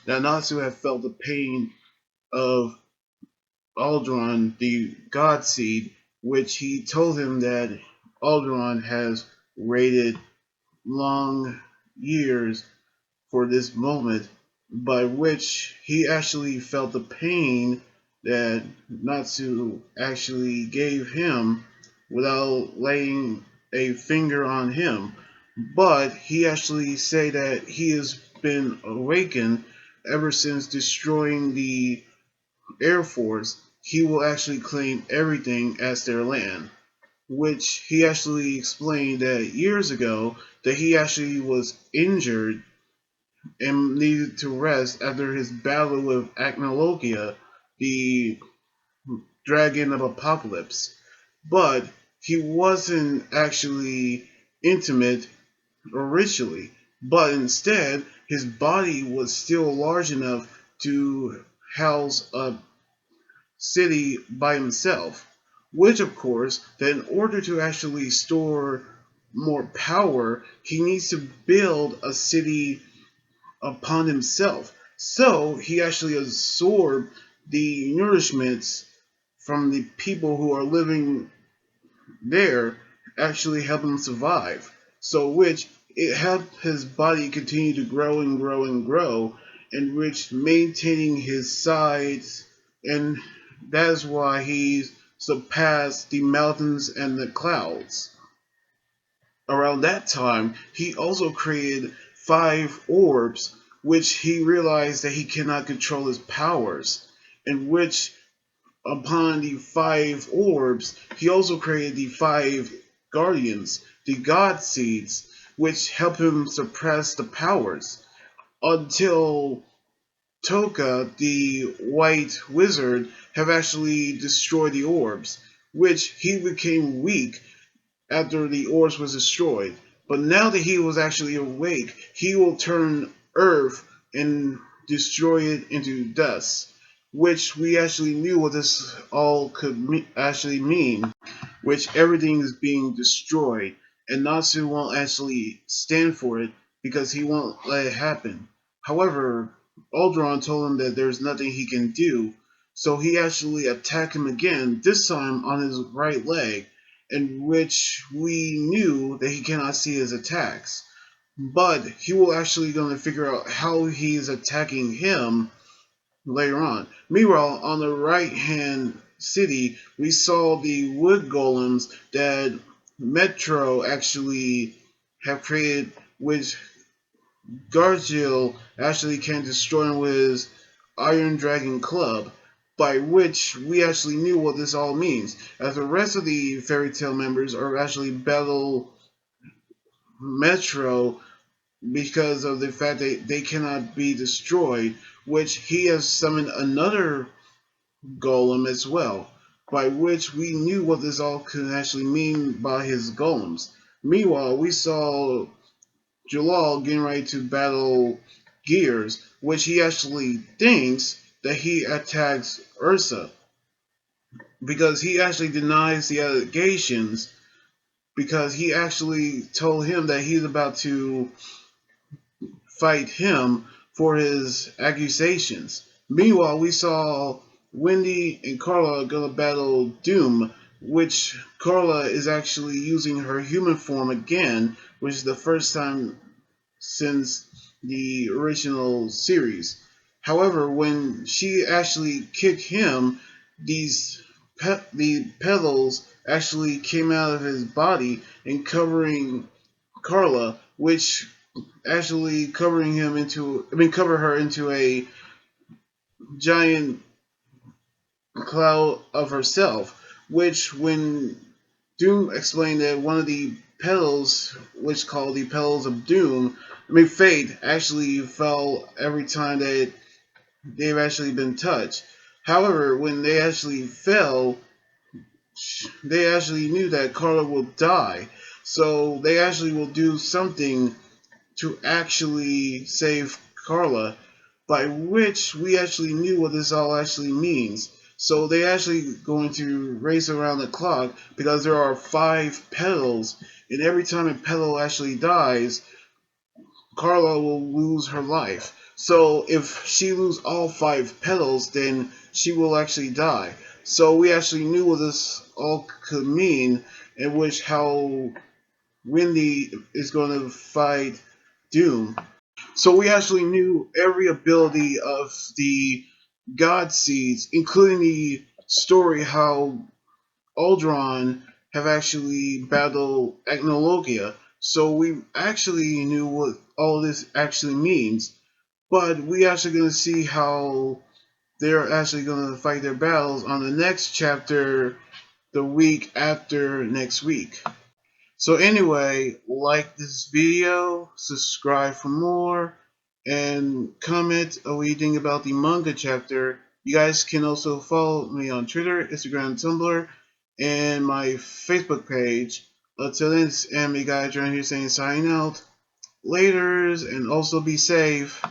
that Natsu had felt the pain of Aldoron, the God Seed, which he told him that Aldoron has waited long years for this moment, by which he actually felt the pain that Natsu actually gave him without laying a finger on him. But he actually said that he has been awakened ever since destroying the Air Force. He will actually claim everything as their land, which he actually explained that years ago that he actually was injured and needed to rest after his battle with Acnologia, the dragon of apocalypse. But he wasn't actually intimate originally, but instead his body was still large enough to house a city by himself. Which, of course, that in order to actually store more power, he needs to build a city upon himself. So he actually absorbed the nourishments from the people who are living there, actually help him survive. So which it helped his body continue to grow and grow and grow, and which maintaining his size, and that is why he surpassed the mountains and the clouds. Around that time, he also created 5 orbs, which he realized that he cannot control his powers, in which, upon the 5 orbs, he also created the 5 guardians, the god seeds, which help him suppress the powers, until Toka, the white wizard, have actually destroyed the orbs, which he became weak after the orbs was destroyed. But now that he was actually awake, he will turn Earth and destroy it into dust, which we actually knew what this all could actually mean, which everything is being destroyed, and Natsu won't actually stand for it because he won't let it happen. However, Alderon told him that there's nothing he can do, so he actually attacked him again, this time on his right leg, in which we knew that he cannot see his attacks. But he will actually going to figure out how he is attacking him later on. Meanwhile, on the right hand city, we saw the wood golems that Metro actually have created, which Gargiel actually can destroy him with his Iron Dragon Club, by which we actually knew what this all means, as the rest of the Fairy Tail members are actually battle Metro because of the fact that they cannot be destroyed, which he has summoned another golem as well, by which we knew what this all could actually mean by his golems. Meanwhile, we saw Jalal getting ready to battle Gears, which he actually thinks that he attacks Ursa, because he actually denies the allegations, because he actually told him that he's about to fight him for his accusations. Meanwhile, we saw Wendy and Carla gonna battle Doom, which Carla is actually using her human form again, which is the first time since the original series. However, when she actually kicked him, the petals actually came out of his body and covering Carla, which actually cover her into a giant cloud of herself, which when Doom explained that one of the petals, which called the petals of Doom, Fate, actually fell every time that they've actually been touched. However, when they actually fell, they actually knew that Carla will die. So they actually will do something to actually save Carla, by which we actually knew what this all actually means. So they actually going to race around the clock because there are 5 petals, and every time a petal actually dies, Carla will lose her life. So if she lose all 5 petals, then she will actually die. So we actually knew what this all could mean, in which how Wendy is going to fight Doom. So we actually knew every ability of the God Seeds, including the story how Aldoron have actually battled Agnologia. So we actually knew what all this actually means. But we actually going to see how they're actually going to fight their battles on the next chapter the week after next week. So anyway, like this video, subscribe for more, and comment what you think about the manga chapter. You guys can also follow me on Twitter, Instagram, Tumblr, and my Facebook page. Until then, it's anime guy John here saying signing out. Laters, and also be safe.